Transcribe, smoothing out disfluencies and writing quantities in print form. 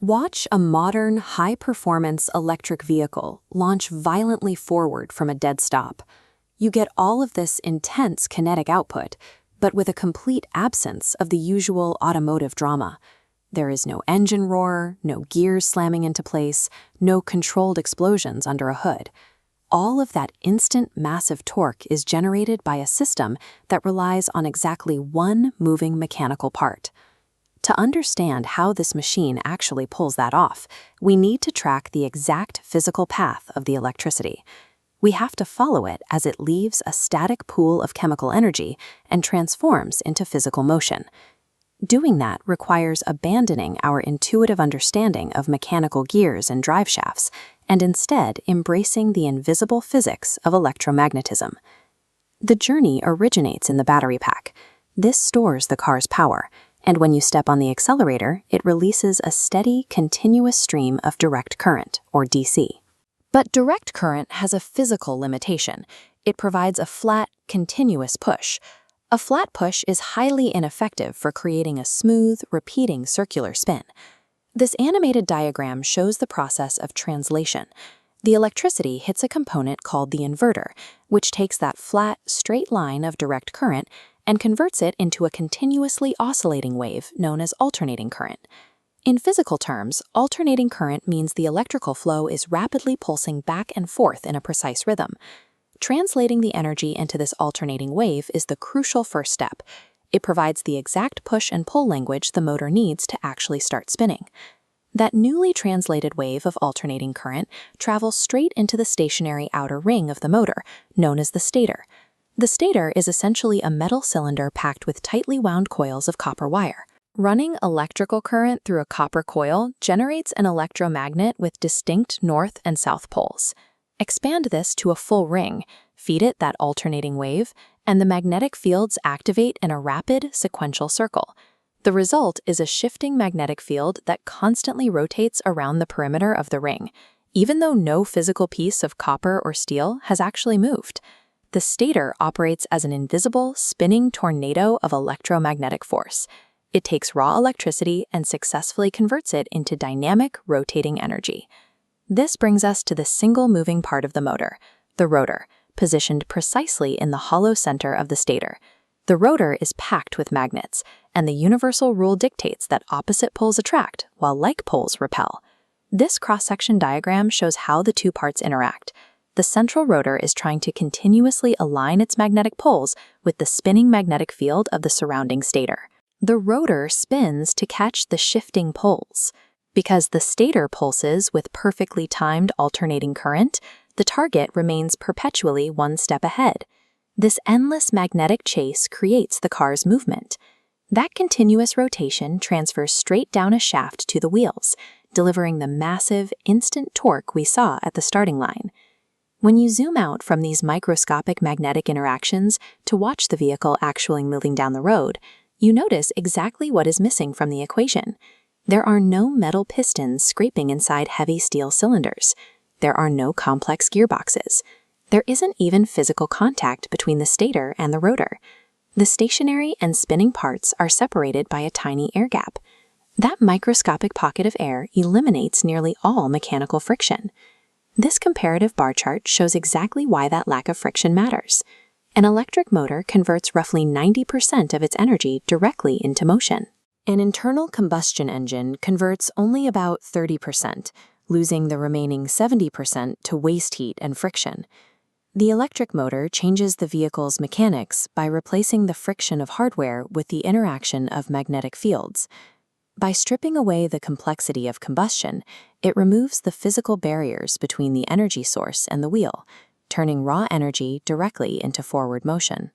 Watch a modern, high-performance electric vehicle launch violently forward from a dead stop. You get all of this intense kinetic output, but with a complete absence of the usual automotive drama. There is no engine roar, no gears slamming into place, no controlled explosions under a hood. All of that instant massive torque is generated by a system that relies on exactly one moving mechanical part. To understand how this machine actually pulls that off, we need to track the exact physical path of the electricity. We have to follow it as it leaves a static pool of chemical energy and transforms into physical motion. Doing that requires abandoning our intuitive understanding of mechanical gears and drive shafts and instead embracing the invisible physics of electromagnetism. The journey originates in the battery pack. This stores the car's power, and when you step on the accelerator, it releases a steady, continuous stream of direct current, or DC. But direct current has a physical limitation. It provides a flat, continuous push. A flat push is highly ineffective for creating a smooth, repeating circular spin. This animated diagram shows the process of translation. The electricity hits a component called the inverter, which takes that flat, straight line of direct current and converts it into a continuously oscillating wave known as alternating current. In physical terms, alternating current means the electrical flow is rapidly pulsing back and forth in a precise rhythm. Translating the energy into this alternating wave is the crucial first step. It provides the exact push and pull language the motor needs to actually start spinning. That newly translated wave of alternating current travels straight into the stationary outer ring of the motor, known as the stator. The stator is essentially a metal cylinder packed with tightly wound coils of copper wire. Running electrical current through a copper coil generates an electromagnet with distinct north and south poles. Expand this to a full ring, feed it that alternating wave, and the magnetic fields activate in a rapid, sequential circle. The result is a shifting magnetic field that constantly rotates around the perimeter of the ring, even though no physical piece of copper or steel has actually moved. The stator operates as an invisible, spinning tornado of electromagnetic force. It takes raw electricity and successfully converts it into dynamic, rotating energy. This brings us to the single moving part of the motor, the rotor, positioned precisely in the hollow center of the stator. The rotor is packed with magnets, and the universal rule dictates that opposite poles attract, while like poles repel. This cross-section diagram shows how the two parts interact. The central rotor is trying to continuously align its magnetic poles with the spinning magnetic field of the surrounding stator. The rotor spins to catch the shifting poles. Because the stator pulses with perfectly timed alternating current, the target remains perpetually one step ahead. This endless magnetic chase creates the car's movement. That continuous rotation transfers straight down a shaft to the wheels, delivering the massive, instant torque we saw at the starting line. When you zoom out from these microscopic magnetic interactions to watch the vehicle actually moving down the road, you notice exactly what is missing from the equation. There are no metal pistons scraping inside heavy steel cylinders. There are no complex gearboxes. There isn't even physical contact between the stator and the rotor. The stationary and spinning parts are separated by a tiny air gap. That microscopic pocket of air eliminates nearly all mechanical friction. This comparative bar chart shows exactly why that lack of friction matters. An electric motor converts roughly 90% of its energy directly into motion. An internal combustion engine converts only about 30%, losing the remaining 70% to waste heat and friction. The electric motor changes the vehicle's mechanics by replacing the friction of hardware with the interaction of magnetic fields. By stripping away the complexity of combustion, it removes the physical barriers between the energy source and the wheel, turning raw energy directly into forward motion.